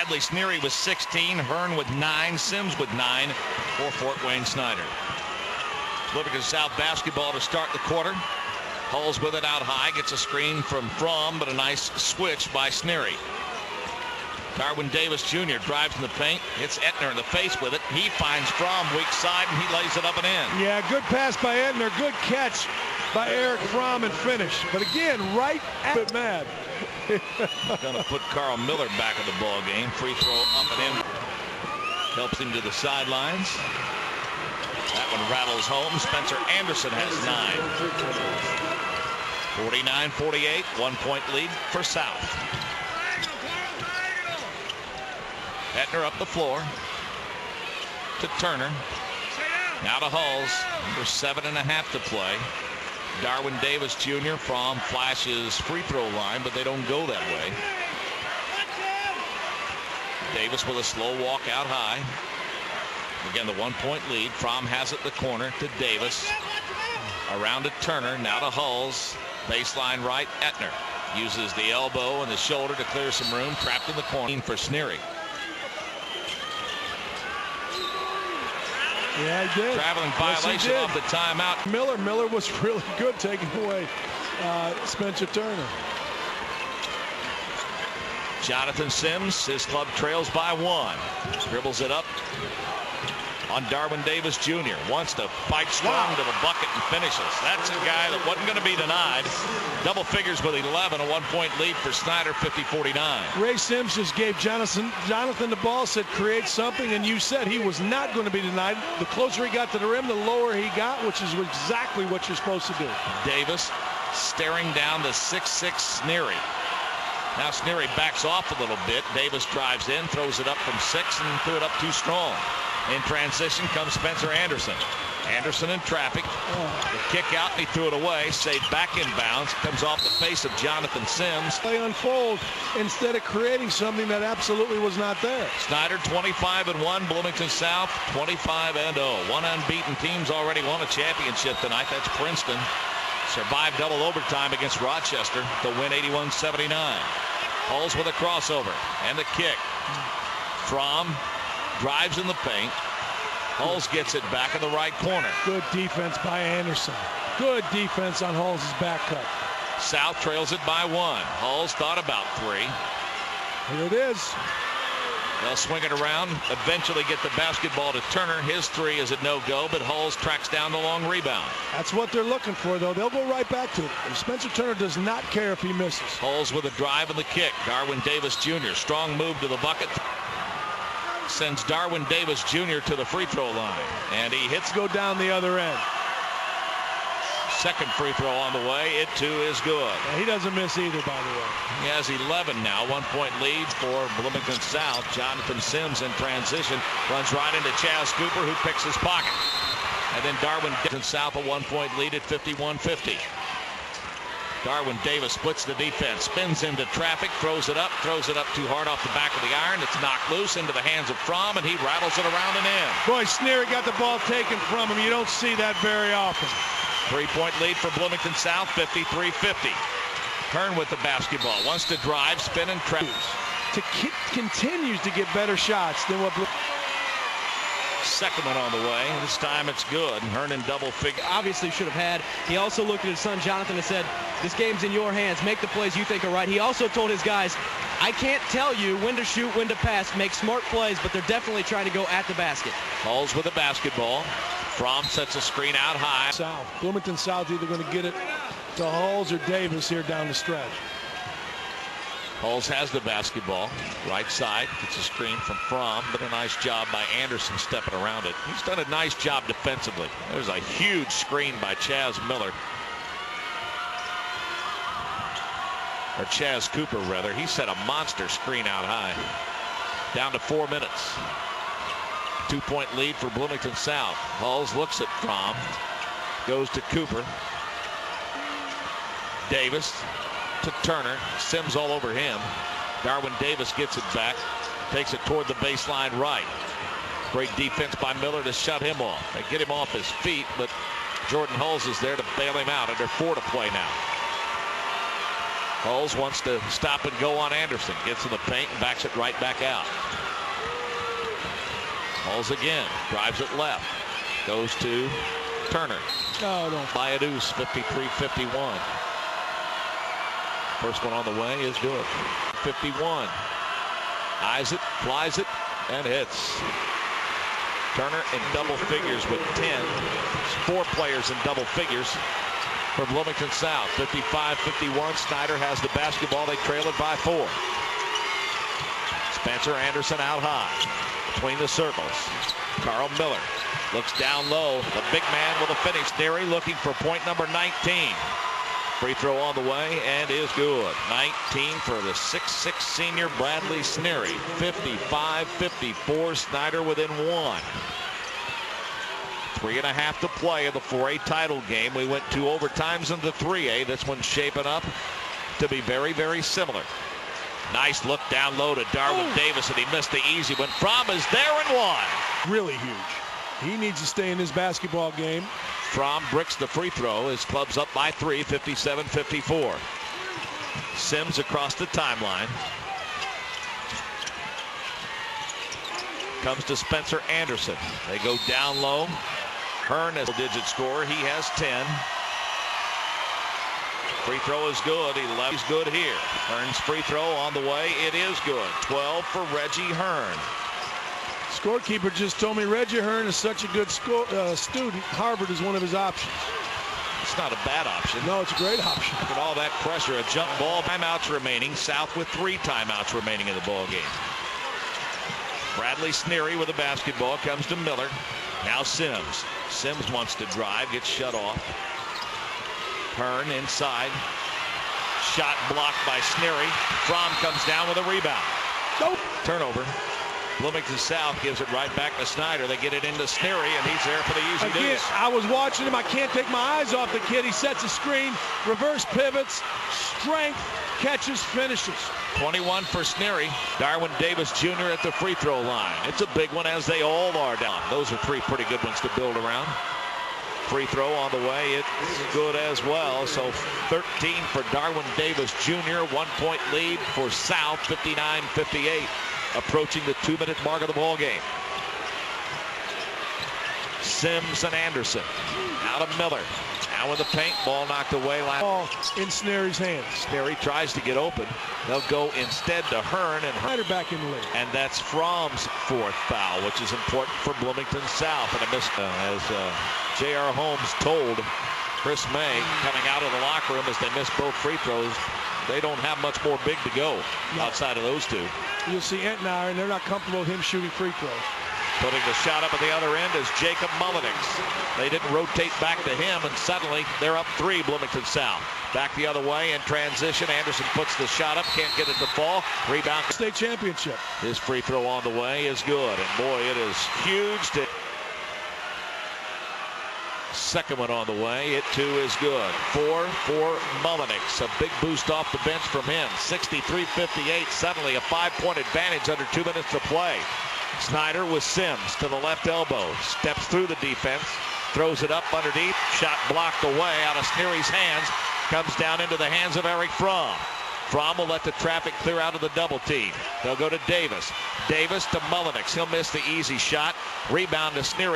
Bradley Sneary with 16, Hearn with 9, Sims with 9 for Fort Wayne Snider. Bloomington South basketball to start the quarter. Hulls with it out high, gets a screen from Fromm, but a nice switch by Sneary. Darwin Davis Jr. drives in the paint, hits Etner in the face with it. He finds Fromm weak side, and he lays it up and in. Yeah, good pass by Etner, good catch by Eric Fromm and finish. But again, right at it, mad. Gonna put Carl Miller back in the ball game. Free throw up and in. Helps him to the sidelines. That one rattles home. Spencer Anderson has 9. 49-48, 1-point lead for South. Etner up the floor to Turner. Now to Hulls. There's 7.5 to play. Darwin Davis Jr. from Flash's free throw line, but they don't go that way. Davis with a slow walk out high. Again, the 1-point lead. Fromm has it the corner to Davis. Around to Turner. Now to Hulls. Baseline right. Etner uses the elbow and the shoulder to clear some room. Trapped in the corner for Sneary. Yeah, he did. Traveling violation of the timeout. Miller was really good taking away Spencer Turner. Jonathan Sims, his club trails by 1. Dribbles it up on Darwin Davis Jr. Wants to fight strong to the bucket and finishes. That's a guy that wasn't going to be denied. Double figures with 11, a 1-point lead for Snider, 50-49. Ray Sims just gave Jonathan the ball, said create something, and you said he was not going to be denied. The closer he got to the rim, the lower he got, which is exactly what you're supposed to do. Davis staring down the 6'6" Sneary. Now Sneary backs off a little bit. Davis drives in, throws it up from 6 and threw it up too strong. In transition comes Spencer Anderson. Anderson in traffic. The kick out, and he threw it away. Saved back inbounds. Comes off the face of Jonathan Sims. They unfold instead of creating something that absolutely was not there. Snider 25-1. Bloomington South 25-0. One unbeaten team's already won a championship tonight. That's Princeton. Survived double overtime against Rochester to win 81-79. Hulls with a crossover and the kick. Fromm drives in the paint. Hulls gets it back in the right corner. Good defense by Anderson. Good defense on Hulls' back cut. South trails it by 1. Hulls thought about 3. Here it is. They'll swing it around, eventually get the basketball to Turner. His 3 is a no-go, but Hulls tracks down the long rebound. That's what they're looking for, though. They'll go right back to it. And Spencer Turner does not care if he misses. Hulls with a drive and the kick. Darwin Davis Jr. Strong move to the bucket. Sends Darwin Davis Jr. to the free throw line. And he hits. Go down the other end. Second free throw on the way. It too is good. Yeah, he doesn't miss either, by the way. He has 11 now. 1-point lead for Bloomington South. Jonathan Sims in transition. Runs right into Chaz Cooper, who picks his pocket. And then Darwin South a 1-point lead at 51-50. Darwin Davis splits the defense, spins into traffic, throws it up too hard off the back of the iron. It's knocked loose into the hands of Fromm, and he rattles it around and in. Boy, Sneary got the ball taken from him. You don't see that very often. 3-point lead for Bloomington South, 53-50. Hearn with the basketball, wants to drive, spin, and trap. Continues to get better shots than what. Second one on the way. This time it's good. Hearn in double figure. Obviously should have had. He also looked at his son Jonathan and said, this game's in your hands. Make the plays you think are right. He also told his guys, I can't tell you when to shoot, when to pass, make smart plays, but they're definitely trying to go at the basket. Hulls with the basketball. Fromm sets a screen out high. South. Bloomington South either going to get it to Hulls or Davis here down the stretch. Hulls has the basketball. Right side. Gets a screen from Fromm, but a nice job by Anderson stepping around it. He's done a nice job defensively. There's a huge screen by Chaz Miller. Or Chaz Cooper, rather. He set a monster screen out high. Down to 4 minutes. 2-point lead for Bloomington South. Hulls looks at Fromm. Goes to Cooper. Davis to Turner. Sims all over him. Darwin Davis gets it back. Takes it toward the baseline right. Great defense by Miller to shut him off. They get him off his feet, but Jordan Hulls is there to bail him out. Under 4 to play now. Hulls wants to stop and go on Anderson. Gets in the paint and backs it right back out. Hulls again. Drives it left. Goes to Turner. Oh, no. By a deuce, 53-51. First one on the way is good. 51. Eyes it, flies it, and hits. Turner in double figures with 10. 4 players in double figures for Bloomington South. 55-51. Snider has the basketball. They trail it by 4. Spencer Anderson out high between the circles. Carl Miller looks down low. The big man with a finish. Sneary looking for point number 19. Free throw on the way and is good. 19 for the 6'6" senior Bradley Sneary. 55-54. Snider within 1. 3.5 to play in the 4A title game. We went 2 overtimes into 3A. This one's shaping up to be very, very similar. Nice look down low to Darwin Davis, and he missed the easy one. Fromm is there and 1. Really huge. He needs to stay in this basketball game. Fromm bricks the free throw. His club's up by 3, 57-54. Sims across the timeline. Comes to Spencer Anderson. They go down low. Hearn is a digit scorer. He has 10. Free throw is good. He's good here. Hearn's free throw on the way. It is good. 12 for Reggie Hearn. Scorekeeper just told me Reggie Hearn is such a good student. Harvard is one of his options. It's not a bad option. No, it's a great option. Look at all that pressure. A jump ball. Timeouts remaining. South with 3 timeouts remaining in the ball game. Bradley Sneary with the basketball. Comes to Miller. Now Sims. Sims wants to drive. Gets shut off. Hearn inside. Shot blocked by Sneary. Fromm comes down with a rebound. Nope. Turnover. Bloomington South gives it right back to Snider. They get it into Sneary, and he's there for the easy Again, deuce. I was watching him. I can't take my eyes off the kid. He sets a screen, reverse pivots, strength, catches, finishes. 21 for Sneary. Darwin Davis Jr. at the free throw line. It's a big one, as they all are down. Those are 3 pretty good ones to build around. Free throw on the way. It's good as well. So 13 for Darwin Davis Jr. 1-point lead for South. 59-58. Approaching the 2-minute mark of the ball game. Sims and Anderson. Out of Miller. Now with the paint. Ball knocked away. Ball in Sneary's hands. Sneary tries to get open. They'll go instead to Hearn, and Snider back in the lead. And that's Fromm's 4th foul, which is important for Bloomington South. And I missed, as J.R. Holmes told Chris May coming out of the locker room as they missed both free throws, they don't have much more big to go outside of those 2. You'll see Entner, and they're not comfortable with him shooting free throws. Putting the shot up at the other end is Jacob Mullenix. They didn't rotate back to him, and suddenly they're up 3, Bloomington South. Back the other way in transition. Anderson puts the shot up, can't get it to fall. Rebound. State championship. His free throw on the way is good, and boy, it is huge. Second one on the way. It too is good. 4 for Mullenix. A big boost off the bench from him. 63-58. Suddenly a 5-point advantage under 2 minutes to play. Snider with Sims to the left elbow. Steps through the defense. Throws it up underneath. Shot blocked away out of Sneary's hands. Comes down into the hands of Eric Fromm. Fromm will let the traffic clear out of the double team. They'll go to Davis. Davis to Mullenix. He'll miss the easy shot. Rebound to Sneary.